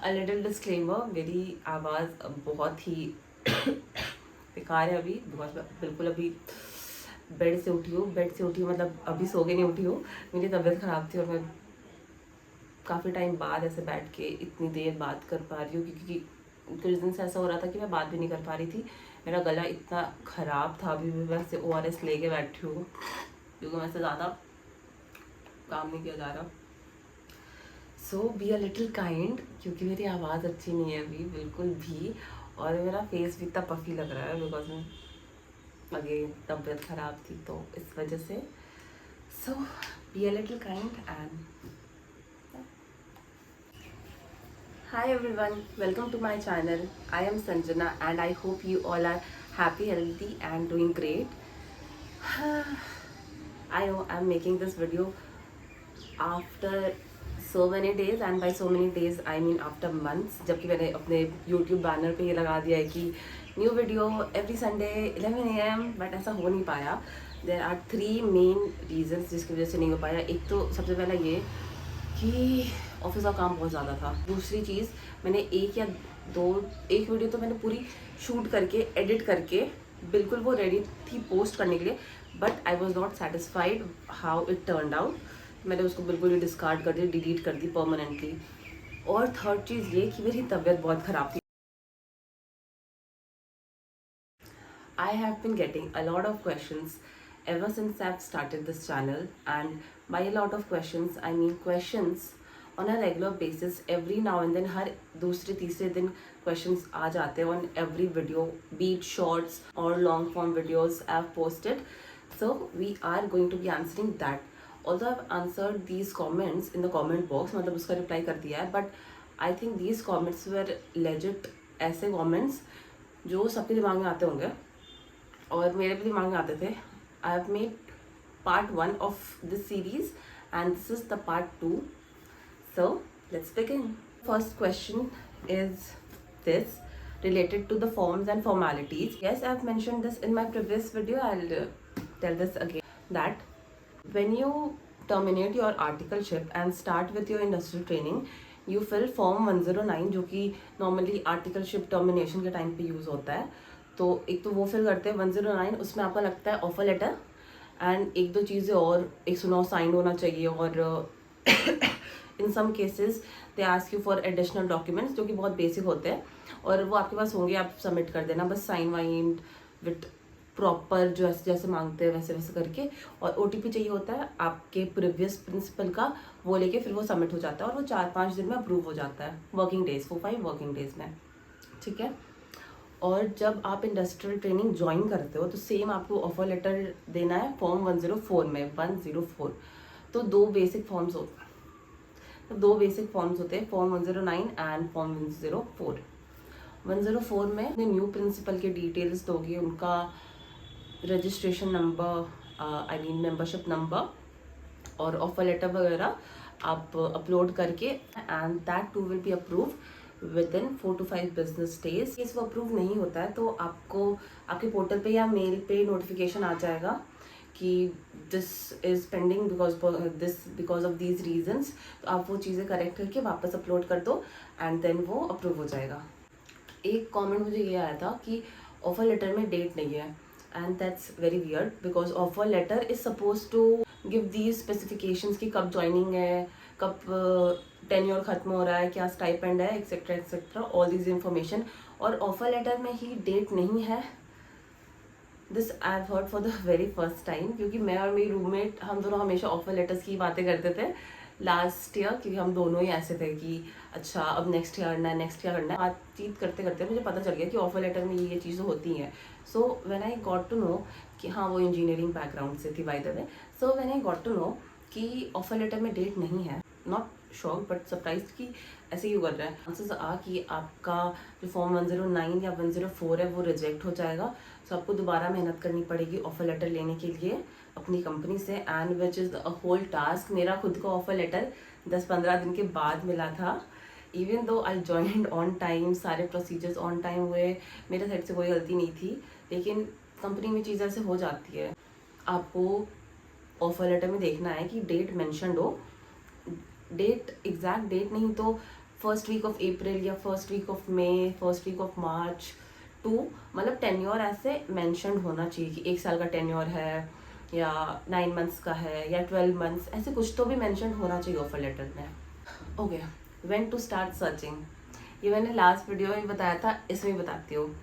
A little disclaimer, मेरी आवाज़ बहुत ही बेकार है अभी, बिकॉज मैं बिल्कुल अभी बेड से उठी हूँ, मतलब अभी सो के नहीं उठी हूँ। मेरी तबीयत ख़राब थी और मैं काफ़ी टाइम बाद ऐसे बैठ के इतनी देर बात कर पा रही हूँ, क्योंकि कुछ दिन से ऐसा हो रहा था कि मैं बात भी नहीं कर पा रही थी। मेरा गला इतना ख़राब था, अभी भी मैं ORS लेके बैठी हूँ क्योंकि मैं से ज़्यादा काम नहीं किया जा रहा। सो बी अ लिटिल काइंड, क्योंकि मेरी आवाज़ अच्छी नहीं है अभी बिल्कुल भी, और मेरा फेस भी इतना पफी लग रहा है बिकॉज मैं अगेन तबीयत ख़राब थी तो इस वजह से। So be a little kind and hi everyone, welcome to my channel. I am Sanjana and I hope you all are happy, healthy and doing great. I know I'm making this video after so many days, and by so many days I mean after months, जबकि मैंने अपने YouTube banner पे ये लगा दिया है कि new video every Sunday 11 AM, but ऐसा हो नहीं पाया। देयर आर 3 मेन रीजंस जिसकी वजह से नहीं हो पाया। एक तो सबसे पहला ये कि ऑफिस का काम बहुत ज़्यादा था। दूसरी चीज़, मैंने एक वीडियो तो मैंने पूरी शूट करके एडिट करके बिल्कुल वो रेडी थी पोस्ट करने के लिए, but I was not satisfied how it turn out. मैंने उसको बिल्कुल ही डिस्कार्ड कर दी, डिलीट कर दी परमानेंटली। और थर्ड चीज़ ये कि मेरी तबीयत बहुत ख़राब थी। I have been getting a lot of questions ever since I've started this channel, and by a lot of questions I mean questions on a regular basis. Every now and then, हर दूसरे तीसरे दिन questions आ जाते हैं on every video, be it shorts or long form videos I've posted. So we are going to be answering that. Although I've answered these comments in the comment box, मतलब उसका reply कर दिया है, but I think these comments were legit ऐसे comments जो सबके दिमाग में आते होंगे और मेरे भी दिमाग में आते थे। I have made part 1 of this series and this is the part 2. So let's begin. First question is this related to the forms and formalities. Yes, I've mentioned this in my previous video. I'll tell this again, that when you terminate your articleship and start with your industrial training, you fill form 109, जो कि normally articleship termination के time पे use होता है। तो एक तो वो फिल करते हैं 109, उसमें आपका लगता है ऑफर लेटर एंड एक दो चीज़ें और, 109 साइन होना चाहिए, और in some cases they ask you for additional documents जो कि बहुत बेसिक होते हैं, और वो आपके पास होंगे, आप सबमिट कर देना बस, साइन वाइन विथ प्रॉपर जो ऐसे जैसे मांगते हैं वैसे वैसे करके। और OTP चाहिए होता है आपके प्रीवियस प्रिंसिपल का, वो लेके फिर वो सबमिट हो जाता है और वो 4-5 दिन में अप्रूव हो जाता है, वर्किंग डेज, 4-5 वर्किंग डेज में, ठीक है। और जब आप इंडस्ट्रियल ट्रेनिंग ज्वाइन करते हो तो सेम आपको ऑफर लेटर देना है फॉर्म 104 में, 104। तो दो बेसिक फॉर्म्स होते हैं, फॉर्म 109 एंड फॉर्म 104। 104 में अपने न्यू प्रिंसिपल के डिटेल्स दोगे, उनका registration number, I mean membership number और ऑफर लेटर वगैरह आप अपलोड करके, and that too will be approve within 4 to 5 business days. Case वो अप्रूव नहीं होता है तो आपको आपके पोर्टल पे या मेल पे नोटिफिकेशन आ जाएगा कि this is pending because of these reasons. तो आप वो चीज़ें करेक्ट करके वापस अपलोड कर दो एंड देन वो अप्रूव हो जाएगा। एक कमेंट मुझे ये आया था कि ऑफर लेटर में डेट नहीं है, and that's very weird because offer letter is suppose to give these specifications कि कब ज्वाइनिंग है, कब टेन्योर खत्म हो रहा है, क्या स्टाइपेंड है, etcetera etcetera, all these information. और ऑफर लेटर में ही डेट नहीं है, this I have heard for the very first time, क्योंकि मैं और मेरी रूममेट हम दोनों हमेशा ऑफर लेटर्स की बातें करते थे लास्ट ईयर, क्योंकि हम दोनों ही ऐसे थे कि अच्छा अब नेक्स्ट ईयर करना है, नेक्स्ट ईयर करना है। बातचीत करते करते मुझे पता चल गया कि ऑफर लेटर में ये चीज़ें होती हैं। So when I got to know कि हाँ, वो इंजीनियरिंग बैकग्राउंड से थी by the way, so when I got to know कि ऑफर लेटर में डेट नहीं है, नॉट शॉक बट सरप्राइज कि ऐसे क्यों कर रहा है। चांसेस आ कि आपका जो फॉर्म 109 या 104 है वो रिजेक्ट हो जाएगा। सो आपको दोबारा मेहनत करनी पड़ेगी ऑफर लेटर लेने के लिए अपनी कंपनी से, and which is a whole task. मेरा खुद का ऑफर लेटर 10-15 दिन के बाद मिला था, even though I joined on time, सारे प्रोसीजर्स ऑन टाइम हुए, मेरे साइड से कोई गलती नहीं थी, लेकिन कंपनी में चीज़ें ऐसे हो जाती है। आपको ऑफर लेटर में देखना है कि डेट मेंशन्ड हो, डेट एग्जैक्ट डेट नहीं तो फर्स्ट वीक ऑफ अप्रैल या first week of May, first week of March too, मतलब टेन्योर ऐसे मेंशन होना चाहिए कि 1 साल का टेन्योर है या 9 मंथ्स का है या 12 मंथ्स, ऐसे कुछ तो भी मेंशन होना चाहिए ऑफर लेटर में। Okay, when to start searching, ये मैंने लास्ट वीडियो में बताया था, इसमें बताती हूँ।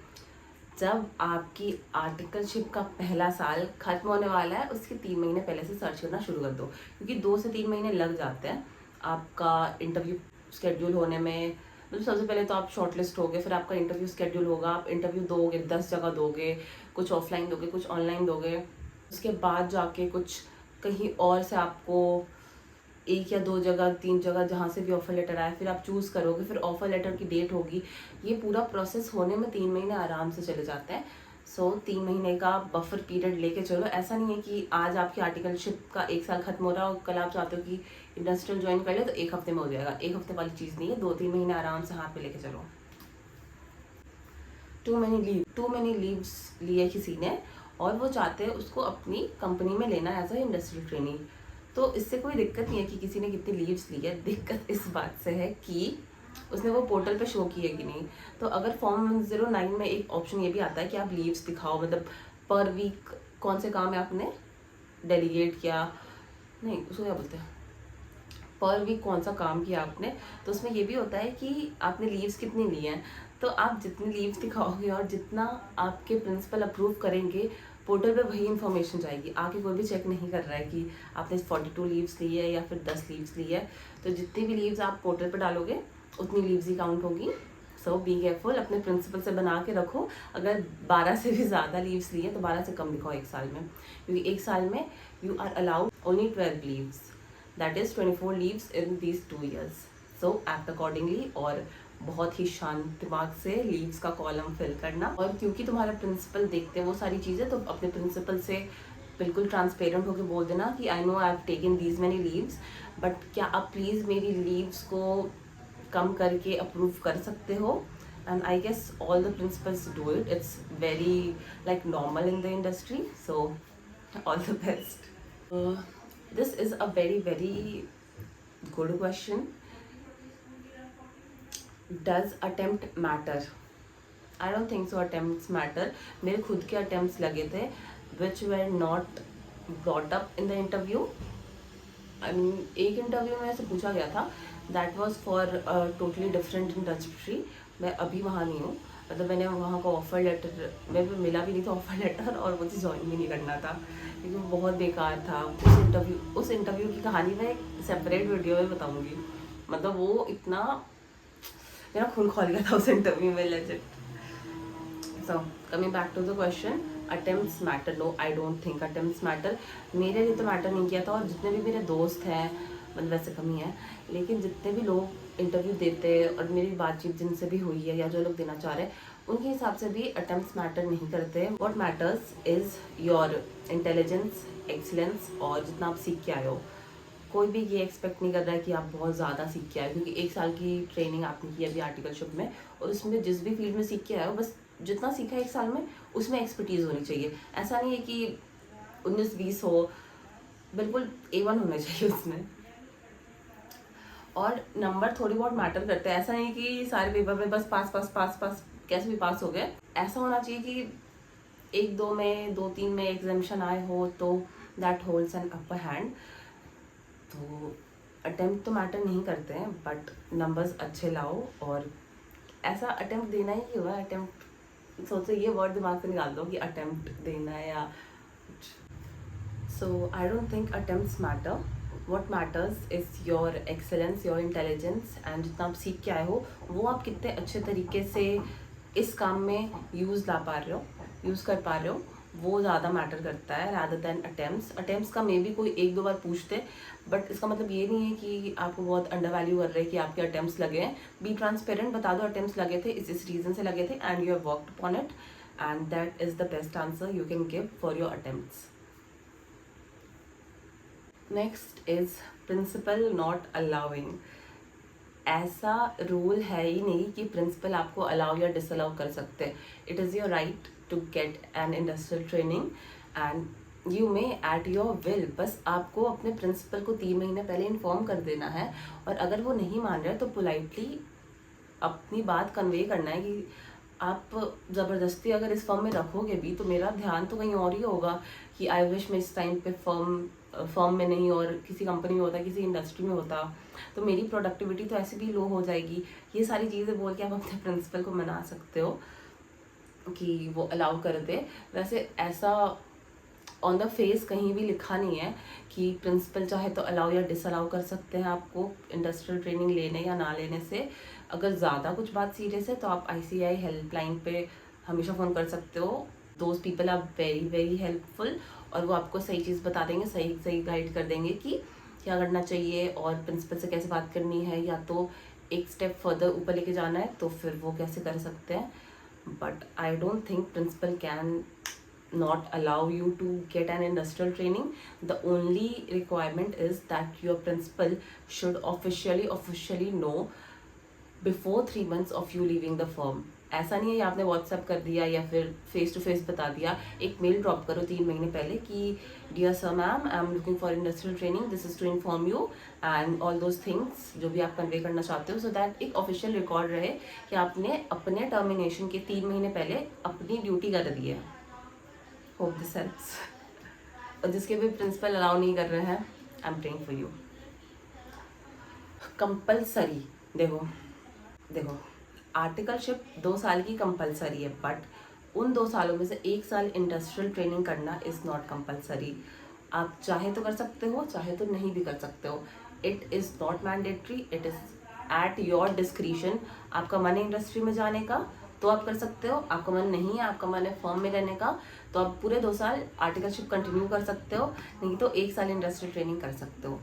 जब आपकी आर्टिकलशिप का पहला साल खत्म होने वाला है, उसके 3 महीने पहले से सर्च करना शुरू कर दो, क्योंकि 2 से 3 महीने लग जाते हैं आपका इंटरव्यू स्केड्यूल होने में। मतलब सबसे पहले तो आप शॉर्टलिस्ट होगे, फिर आपका इंटरव्यू स्केड्यूल होगा, आप इंटरव्यू दोगे, 10 जगह दोगे, कुछ ऑफलाइन दोगे, कुछ ऑनलाइन दोगे, उसके बाद जाके कुछ कहीं और से आपको 1 या 2 जगह, 3 जगह, जहाँ से भी ऑफर लेटर आया, फिर आप चूज़ करोगे, फिर ऑफर लेटर की डेट होगी। ये पूरा प्रोसेस होने में 3 महीने आराम से चले जाते हैं। सो 3 महीने का बफर पीरियड लेके चलो। ऐसा नहीं है कि आज आपकी आर्टिकलशिप का 1 साल खत्म हो रहा है और कल आप चाहते हो कि इंडस्ट्रियल ज्वाइन कर ले तो 1 हफ्ते में हो जाएगा। 1 हफ्ते वाली चीज़ नहीं है, 2-3 महीने आराम से हाथ पे लेके चलो। टू मैनी लीव्स लिए किसी ने और वो चाहते हैं उसको अपनी कंपनी में लेना एज अ इंडस्ट्रियल ट्रेनिंग, तो इससे कोई दिक्कत नहीं है कि किसी ने कितनी लीव्स ली है। दिक्कत इस बात से है कि उसने वो पोर्टल पे शो की है कि नहीं। तो अगर फॉर्म 109 में एक ऑप्शन ये भी आता है कि आप लीव्स दिखाओ, मतलब पर वीक कौन से काम है आपने डेलीगेट किया, नहीं उसको क्या बोलते हैं, पर वीक कौन सा काम किया आपने, तो उसमें ये भी होता है कि आपने लीव्स कितनी ली हैं। तो आप जितनी लीव्स दिखाओगे और जितना आपके प्रिंसिपल अप्रूव करेंगे, पोर्टल पे वही इन्फॉर्मेशन जाएगी। आके कोई भी चेक नहीं कर रहा है कि आपने 42 लीव्स ली है या फिर 10 लीव्स ली है। तो जितनी भी लीव्स आप पोर्टल पे डालोगे उतनी लीव्स ही काउंट होगी। सो बी केयरफुल, अपने प्रिंसिपल से बना के रखो। अगर 12 से भी ज़्यादा लीव्स ली है तो 12 से कम दिखाओ 1 साल में, क्योंकि 1 साल में you are allowed only 12 leaves, that is 24 leaves in these 2 years। So act accordingly और बहुत ही शांत दिमाग से लीव्स का कॉलम फिल करना। और क्योंकि तुम्हारा प्रिंसिपल देखते हैं वो सारी चीज़ें, तो अपने प्रिंसिपल से बिल्कुल ट्रांसपेरेंट होकर बोल देना कि I know I have taken these many leaves, but क्या आप प्लीज़ मेरी लीव्स को कम करके अप्रूव कर सकते हो। And I guess all the principals do it, it's very like normal in the industry. So all the best. This is a very very good question. Does attempt matter? I don't think so attempts matter. मेरे खुद के attempts लगे थे which were not brought up in the interview. I mean, एक interview में ऐसे पूछा गया था, that was for a totally different industry. मैं अभी वहाँ नहीं हूँ, मतलब मैंने वहाँ का ऑफर लेटर मेरे को मिला भी नहीं था ऑफर लेटर, और मुझे ज्वाइन भी नहीं करना था क्योंकि वो बहुत बेकार था। उस इंटरव्यू की कहानी मैं एक सेपरेट वीडियो में बताऊँगी। मतलब वो इतना मेरा खून खोल गया था उस इंटरव्यू में, legit. So coming back to the question, attempts matter? No, I don't think attempts matter. मेरे लिए तो मैटर नहीं किया था, और जितने भी मेरे दोस्त हैं, मतलब वैसे कम ही है, लेकिन जितने भी लोग इंटरव्यू देते हैं और मेरी बातचीत जिनसे भी हुई है या जो लोग देना चाह रहे हैं, उनके हिसाब से भी अटेम्प्ट्स मैटर नहीं करते। What matters is your intelligence, excellence, और जितना आप सीख के आए हो। कोई भी ये एक्सपेक्ट नहीं कर रहा है कि आप बहुत ज़्यादा सीख के आए, क्योंकि 1 साल की ट्रेनिंग आपने की अभी आर्टिकलशिप में, और उसमें जिस भी फील्ड में सीख के आए हो, बस जितना सीखा है 1 साल में उसमें एक्सपर्टीज़ होनी चाहिए। ऐसा नहीं है कि 19-20 हो, बिल्कुल A1 होना चाहिए उसमें। और नंबर थोड़ी बहुत मैटर करते हैं, ऐसा नहीं कि सारे पेपर में बस पास कैसे भी पास हो गए। ऐसा होना चाहिए कि 1-2 में, 2-3 में एग्जामिशन आए हो तो that holds an upper hand. तो अटेम्प्ट तो मैटर नहीं करते हैं, बट नंबर्स अच्छे लाओ। और ऐसा अटेम्प्ट देना ही क्यों है, अटेम्प्ट सोचो, ये वर्ड दिमाग से निकाल दो कि अटेम्प्ट देना है या कुछ। So I don't think attempts matter. What matters is your excellence, your intelligence, and जितना आप सीख के आए हो वो आप कितने अच्छे तरीके से इस काम में यूज़ कर पा रहे हो, वो ज़्यादा मैटर करता है रादर दैन अटेम्प्ट्स का मे बी कोई 1-2 बार पूछते, बट इसका मतलब ये नहीं है कि आपको बहुत अंडर वैल्यू कर रहे हैं कि आपके अटेम्प्ट्स लगे हैं। बी ट्रांसपेरेंट, बता दो अटेम्प्ट्स लगे थे, इस रीज़न से लगे थे, and you have worked upon it, and that is the best answer you can give for your attempts. Next is principal not allowing. ऐसा रूल है ही नहीं कि प्रिंसिपल आपको अलाउ या डिसअलाउ कर सकते हैं। It is your right to get an industrial training, and you may at your will, बस आपको अपने प्रिंसिपल को 3 महीने पहले इन्फॉर्म कर देना है, और अगर वो नहीं मान रहे तो पोलाइटली अपनी बात कन्वे करना है कि आप ज़बरदस्ती अगर इस फर्म में रखोगे भी तो मेरा ध्यान तो कहीं और ही होगा, कि आई विश मैं इस टाइम पे फर्म में नहीं और किसी कंपनी में होता, किसी इंडस्ट्री में होता, तो मेरी प्रोडक्टिविटी तो ऐसे भी लो हो जाएगी। ये सारी चीज़ें बोल के आप अपने प्रिंसिपल को मना सकते हो कि वो अलाउ कर दे। वैसे ऐसा ऑन द फेस कहीं भी लिखा नहीं है कि प्रिंसिपल चाहे तो अलाउ या डिसअलाउ कर सकते हैं आपको इंडस्ट्रियल ट्रेनिंग लेने या ना लेने से। अगर ज़्यादा कुछ बात सीरियस है तो आप ICAI हेल्पलाइन पे हमेशा फ़ोन कर सकते हो। Those people are very very helpful, और वो आपको सही चीज़ बता देंगे, सही सही गाइड कर देंगे कि क्या करना चाहिए और प्रिंसिपल से कैसे बात करनी है, या तो एक स्टेप फर्दर ऊपर लेके जाना है तो फिर वो कैसे कर सकते हैं। But I don't think principal can not allow you to get an industrial training. The only requirement is that your principal should officially know before 3 months of you leaving the firm. ऐसा नहीं है आपने WhatsApp कर दिया या फिर face to face बता दिया, एक मेल ड्रॉप करो 3 महीने पहले कि dear sir ma'am, I am looking for industrial training, this is to inform you and all those things जो भी आप कन्वे करना चाहते हो, सो दैट एक ऑफिशियल रिकॉर्ड रहे कि आपने अपने टर्मिनेशन के 3 महीने पहले अपनी ड्यूटी कर दी है। Hope this helps. और जिसके भी प्रिंसिपल अलाउ नहीं कर रहे हैं, I am praying for you. Compulsory देखो आर्टिकलशिप 2 साल की कंपलसरी है, बट उन 2 सालों में से 1 साल इंडस्ट्रियल ट्रेनिंग करना इज़ नॉट कंपलसरी। आप चाहे तो कर सकते हो, चाहे तो नहीं भी कर सकते हो। It is not mandatory, it is at your discretion. आपका मन है इंडस्ट्री में जाने का तो आप कर सकते हो, आपका मन नहीं है, आपका मन है फर्म में रहने का, तो आप पूरे 2 साल आर्टिकलशिप कंटिन्यू कर सकते हो, नहीं तो 1 साल इंडस्ट्रियल ट्रेनिंग कर सकते हो।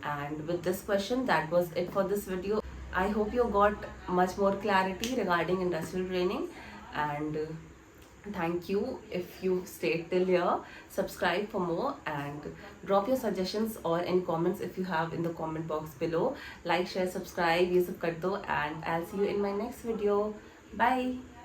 And with this question, that was it for this video. I hope you got much more clarity regarding industrial training, and thank you if you stayed till here. Subscribe for more and drop your suggestions or any comments if you have in the comment box below. Like, share, subscribe, ये सब कर दो, and I'll see you in my next video. Bye.